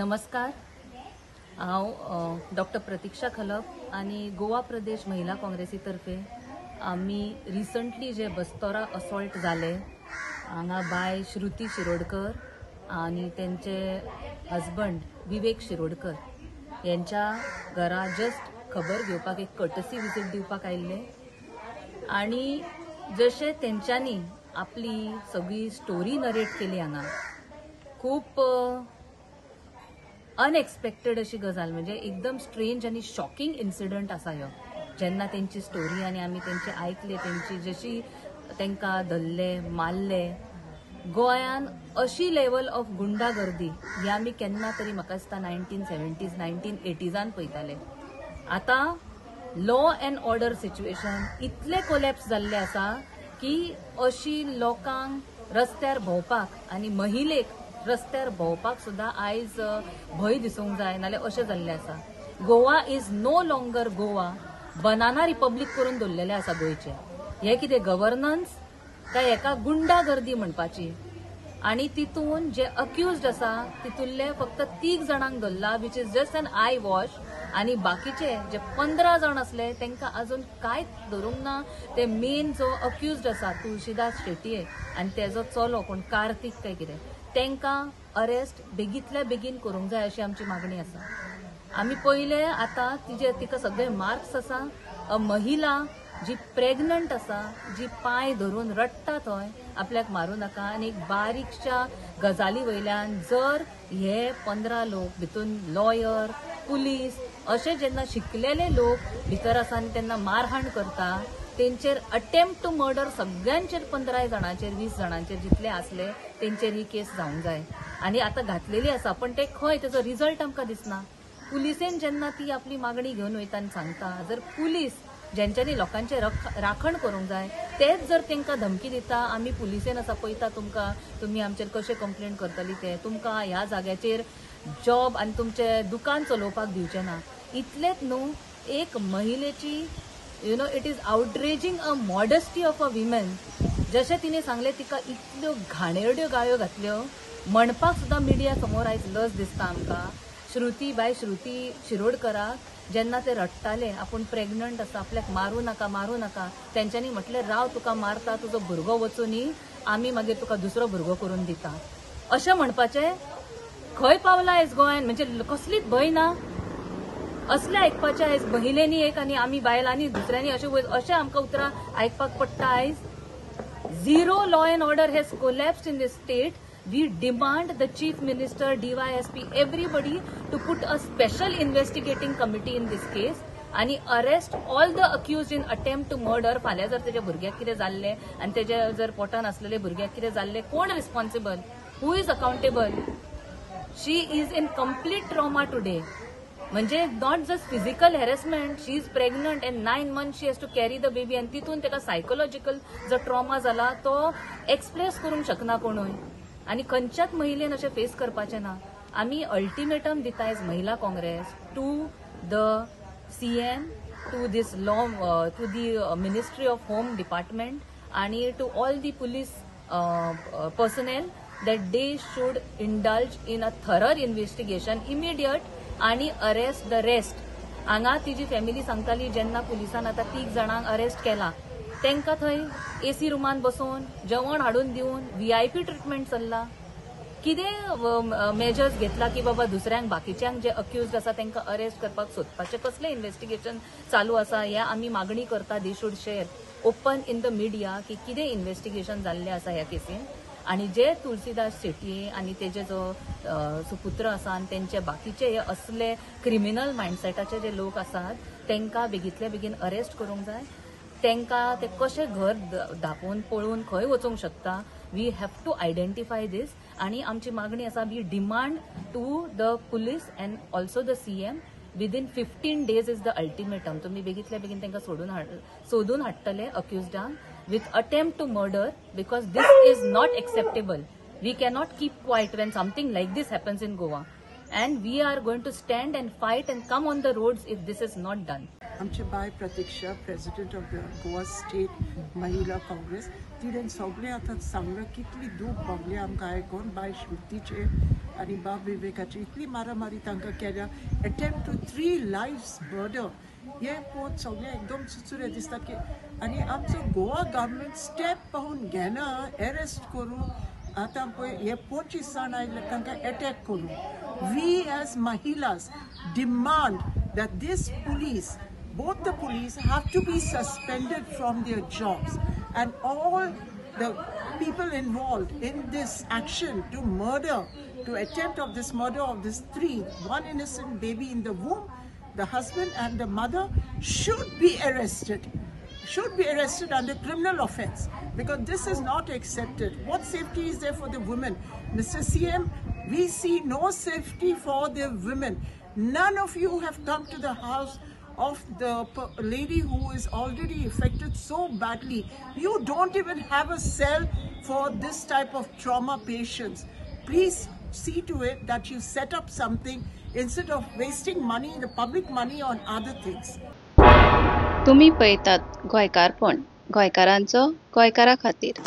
नमस्कार. हांव डॉक्टर प्रतीक्षा खलप आणि गोवा प्रदेश महिला काँग्रेसीतर्फे आम्ही रिसंटली जे बस्तोरा असॉल्ट जाले हांगा बाय श्रुती शिरोडकर आणि त्यांचे हजबंड विवेक शिरोडकर यांच्या घरा जस्ट खबर घेवपाक एक कर्टसी विजीट दिवपाक आयिल्ले आणि जशे तेंच्यांनी आपली सगळी स्टोरी नरेट केली हांगा खूप अनएक्सपेक्टेड अशी गजाल म्हणजे एकदम स्ट्रेंज आणि शॉकिंग इन्सिडंट आसा ह्यो. जेन्ना तेंची स्टोरी आणि आमी तेंचे आयकले तेंची जशी तेंका धरले मारले गोंयान अशी लेवल ऑफ गुंडागर्दी ही आमी केन्ना तरी म्हाका दिसता 1970s 1980s पळयताले. आता लॉ अँड ऑर्डर सिच्युएशन इतले कोलॅप्स जाल्ले आसा की अशी लोकांक रस्त्यार भोंवपाक आणि महिलेक रस्त्यार भोंवपाक सुद्धा आयज भंय दिसूंक जाय नाल्यार अशें जाल्लें आसा. Goa is no longer Goa, banana republic करून दवरलेलें आसा गोंयचें. हे कितें गव्हर्नन्स काय हेका गुंडागर्दी म्हणपाची. आणि तितून जे अक्युज्ड आसा तितूंतले फक्त 3 जाणांक धरला which is just an eye wash आणि बाकीचे जे 15 जाण असले तांकां अजून कांयच धरूंक ना. ते मेन जो अक्युज्ड आसा तुळशीदास शेटये आणि तेजो चलो कोण कार्तिक काय कितें तांकां अरेस्ट बेगींतल्या बेगीन करूंक जाय अशी आमची मागणी आसा. आमी पयले आतां तिका सगळे मार्क्स आसा. महिला जी प्रेग्नंट आसा जी पांय धरून रडटा थंय आपल्याक मारूं नाका आनी एक बारीकशा गजाली वयल्यान जर हे 15 लोक भितून लॉयर पुलीस अशे जेन्ना शिकलेले लोक भितर आसा आनी तेन्ना मारहाण करता तेंचेर अटेम्प्ट टू मर्डर सगळ्यांचेर 15 जाणांचेर 20 जाणांचेर जितले आसले तेंचेर ही केस जावंक जाय. आनी आतां घातलेली आसा पण ते खंय तेजो रिजल्ट आमकां दिसना. पुलिसेन जेन्ना ती आपली मागणी घेवन वयता आनी सांगता जर पुलीस ज्यांच्यानी लोकांचे राखण करूंक जाय तेच जर तांकां धमकी दिता आमी पुलिसेन आसा पळयता तुमकां तुमी आमचेर कशें कंप्लेंट करतली ते तुमकां ह्या जाग्याचेर जॉब आनी तुमचें दुकान चलोवपाक दिवचें ना. इतलेच न्हू एक महिलेची it is outraging a modesty of a women. जशें तिने सांगले तिका इतल्यो घाणेरड्यो गाळ्यो घातल्यो म्हणपाक सुद्दां मिडिया समोर आयज लज दिसता आमकां. श्रुती शिरोडकराक जेन्ना ते रडटाले आपूण प्रेग्नंट आसा आपल्याक मारूं नाका तेंच्यांनी म्हटलें राव तुका मारता तुजो भुरगो वचूनी आमी मागीर तुका दुसरो भुरगो करून दिता अशें म्हणपाचें खंय पावला आयज गोंयान. म्हणजे कसलीच भंय ना असलें आयकपाचें आयज महिलेनी एक आनी आमी बायलांनी दुसऱ्यांनी अशें आमकां उतरां आयकपाक पडटा. आयज zero law and order has collapsed in this state. We demand the Chief Minister, DYSP, everybody to put a special investigating committee in this case and arrest all the accused in attempt to murder. फाल्यां जर तेज्या भुरग्याक कितें जाल्लें आनी तेज्या जर पोटान आसलेले भुरग्याक कितें जाल्लें कोण responsible who is accountable. She is in complete trauma today. म्हणजे not just physical harassment she is pregnant and 9 months she has to carry the baby आनी तितून तेका सायकोलॉजिकल जो ट्रॉमा जाला तो एक्सप्रेस करूंक शकना कोणूय आणि खंयच्याच महिलेन अशें फेस करपाचें ना. आमी अल्टिमेटम दितायज महिला Congress to the CM, to this law to the ministry of home department आणि to all the police personnel that they should indulge in a thorough investigation immediate आणि अरेस्ट द रेस्ट. हांगा तिजी family सांगताली जेन्ना पुलिसान आतां 3 जाणांक अरेस्ट केला तांकां थंय AC रुमान बसून जेवण हाडून दिवन VIP ट्रिटमेंट चल्ला. कितें मेजर्स घेतला की बाबा दुसऱ्यांक बाकीच्यांक जे अक्युज्ड आसा तांकां अरेस्ट करपाक सोदपाचें कसलें इन्व्हेस्टिगेशन चालू आसा हे आमी मागणी करता. They should share open in the media की कितें इन्व्हेस्टिगेशन जाल्लें आसा ह्या केसीन. आणि जे तुळशीदास शेटये आणि तेजे जो सुपुत्र आसा आनी तेंचे बाकीचे हे असले क्रिमिनल मायंडसेटाचे जे लोक आसात तांकां बेगींतल्या बेगीन अरेस्ट करूंक जाय. तांकां ते कशें घर धांपून पळून खंय वचूंक शकता. We have to identify this आणि आमची मागणी आसा we demand to the police and also the CM within 15 days is the ultimatum. तुमी बेगींतल्या बेगीन तांकां सोदून हाडटले अक्युज्डांक with attempt to murder because this is not acceptable. We cannot keep quiet when something like this happens in Goa and we are going to stand and fight and come on the roads if this is not done. आमचे बाय Pratiksha president of the Goa state Mahila Congress तिणें सगळे आतां सांगलें कितली दूख भोगली आमकां आयकून बाय श्रुतीचे आनी बाब विवेकाची इतली मारामारी तांकां केल्या अटेम्प्ट टू 3 लायव्स मर्डर हे पोत सगळे एकदम सुचुरे दिसता की आनी आमचो गोवा गव्हर्मेंट स्टेप पावून घेना अरेस्ट करूं आतां पळय हे 25 जाण आयले तांकां अटॅक करूं वी एज महिलास demand that this police, both the police have to be suspended from their jobs and all the people involved in this action to murder, to attempt of this murder of this one innocent baby in the womb, the husband and the mother should be arrested under criminal offense because this is not accepted. What safety is there for the women? Mr. CM, we see no safety for the women. None of you have come to the house of the lady who is already affected so badly. You don't even have a cell for this type of trauma patients. Please see to it that you set up something instead of wasting money, the public money on other things. तुम्ही पळयतात गोंयकारपण गोंयकारांचो गोंयकारा खातीर.